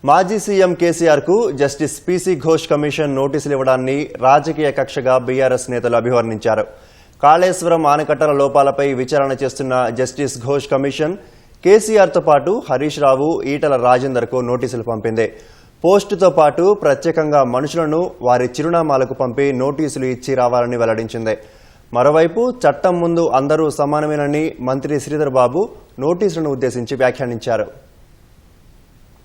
మాజీ సీఎం కేసీఆర్ కు justice PC Ghosh commission నోటీసులు ఇవ్వడాన్ని రాజకీయ కక్షగా బీఆర్ఎస్ నేతలు అభివర్ణించారు. కాళేశ్వరం ఆనకట్టల లోపాలపై విచారణ చేస్తున్న జస్టిస్ ఘోష్ కమిషన్ కేసీఆర్తో పాటు హరీష్ రావు, ఈటల రాజేందర్కు నోటీసులు పంపింది. పోస్టుతో పాటు ప్రత్యేకంగా మనుషులను వారి చిరునామాలకు పంపి నోటీసులు ఇచ్చి రావాలని వెల్లడించింది. మరోవైపు చట్టం ముందు అందరూ సమానమేనని మంత్రి శ్రీధర్ బాబు నోటీసులను ఉద్దేశించి వ్యాఖ్యానించారు.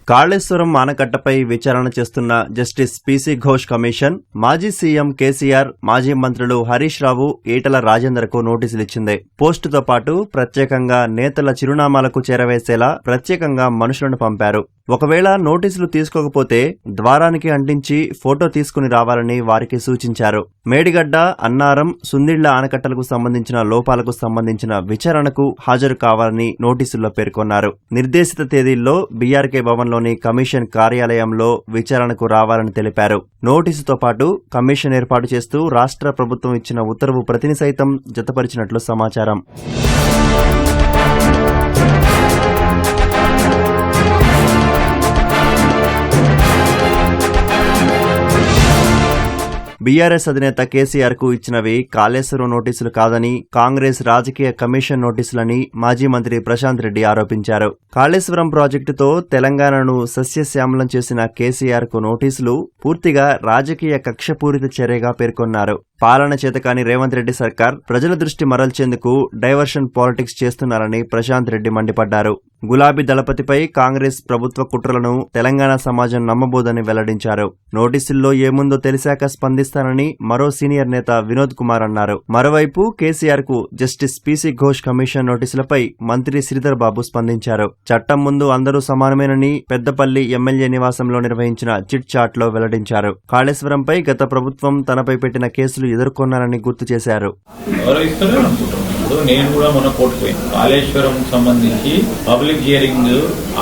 కాళేశ్వరం ఆనకట్టపై విచారణ చేస్తున్న జస్టిస్ పీసీ ఘోష్ కమిషన్ మాజీ సీఎం కేసీఆర్, మాజీ మంత్రులు హరీష్ రావు, ఈటల రాజేందర్కు నోటీసులిచ్చింది. పోస్టుతో పాటు ప్రత్యేకంగా నేతల చిరునామాలకు చేరవేసేలా ప్రత్యేకంగా మనుషులను పంపారు. ఒకవేళ నోటీసులు తీసుకోకపోతే ద్వారానికి అంటించి ఫోటో తీసుకుని రావాలని వారికి సూచించారు. మేడిగడ్డ, అన్నారం, సుందిళ్ల ఆనకట్టలకు సంబంధించిన లోపాలకు సంబంధించిన విచారణకు హాజరు కావాలని నోటీసుల్లో పేర్కొన్నారు. నిర్దేశిత తేదీల్లో బీఆర్కే భవన్లోని కమిషన్ కార్యాలయంలో విచారణకు రావాలని తెలిపారు. నోటీసుతో పాటు కమిషన్ ఏర్పాటు చేస్తూ రాష్ట్ర ప్రభుత్వం ఇచ్చిన ఉత్తర్వు ప్రతిని సైతం జతపరిచినట్లు సమాచారం. బీఆర్ఎస్ అధినేత కేసీఆర్ కు ఇచ్చినవి కాళేశ్వరం నోటీసులు కాదని, కాంగ్రెస్ రాజకీయ కమిషన్ నోటీసులని మాజీ మంత్రి ప్రశాంత్ రెడ్డి ఆరోపించారు. కాళేశ్వరం ప్రాజెక్టుతో తెలంగాణను సస్యశ్యామలం చేసిన కేసీఆర్ కు నోటీసులు పూర్తిగా రాజకీయ కక్షపూరిత చర్యగా పేర్కొన్నారు. పాలన చేతకాని రేవంత్ రెడ్డి సర్కార్ ప్రజల దృష్టి మరల్చేందుకు డైవర్షన్ పాలిటిక్స్ చేస్తున్నారని ప్రశాంత్ రెడ్డి మండిపడ్డారు. గులాబీ దళపతిపై కాంగ్రెస్ ప్రభుత్వ కుట్రలను తెలంగాణ సమాజం నమ్మబోదని వెల్లడించారు. నోటీసుల్లో ఏముందో తెలిసాక స్పందిస్తానని మరో సీనియర్ నేత వినోద్ కుమార్ అన్నారు. మరోవైపు కేసీఆర్ కు జస్టిస్ పీసీ ఘోష్ కమిషన్ నోటీసులపై మంత్రి శ్రీధర్ బాబు స్పందించారు. చట్టం ముందు అందరూ సమానమేనని పెద్దపల్లి ఎమ్మెల్యే నివాసంలో నిర్వహించిన చిట్ చాట్ లో వెల్లడించారు. కాళేశ్వరంపై గత ప్రభుత్వం తనపై పెట్టిన కేసులు ఎదుర్కొన్నారని గుర్తు చేశారు. నేను కూడా మొన్న కోర్టు పోయింది. కాళేశ్వరం సంబంధించి పబ్లిక్ హియరింగ్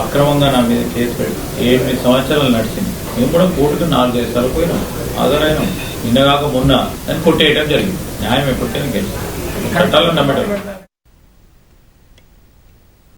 అక్రమంగా నా మీద కేసు పెట్టి 8 సంవత్సరాలు నడిచింది. మేము కూడా కోర్టుకు 4-5 సార్లు పోయినాం, హాజరైనాం. నిన్నగాక మొన్న అని కొట్టేయడం జరిగింది. న్యాయం ఎప్పటికైనా గెలిచింది. చట్టాలను నమ్మటం.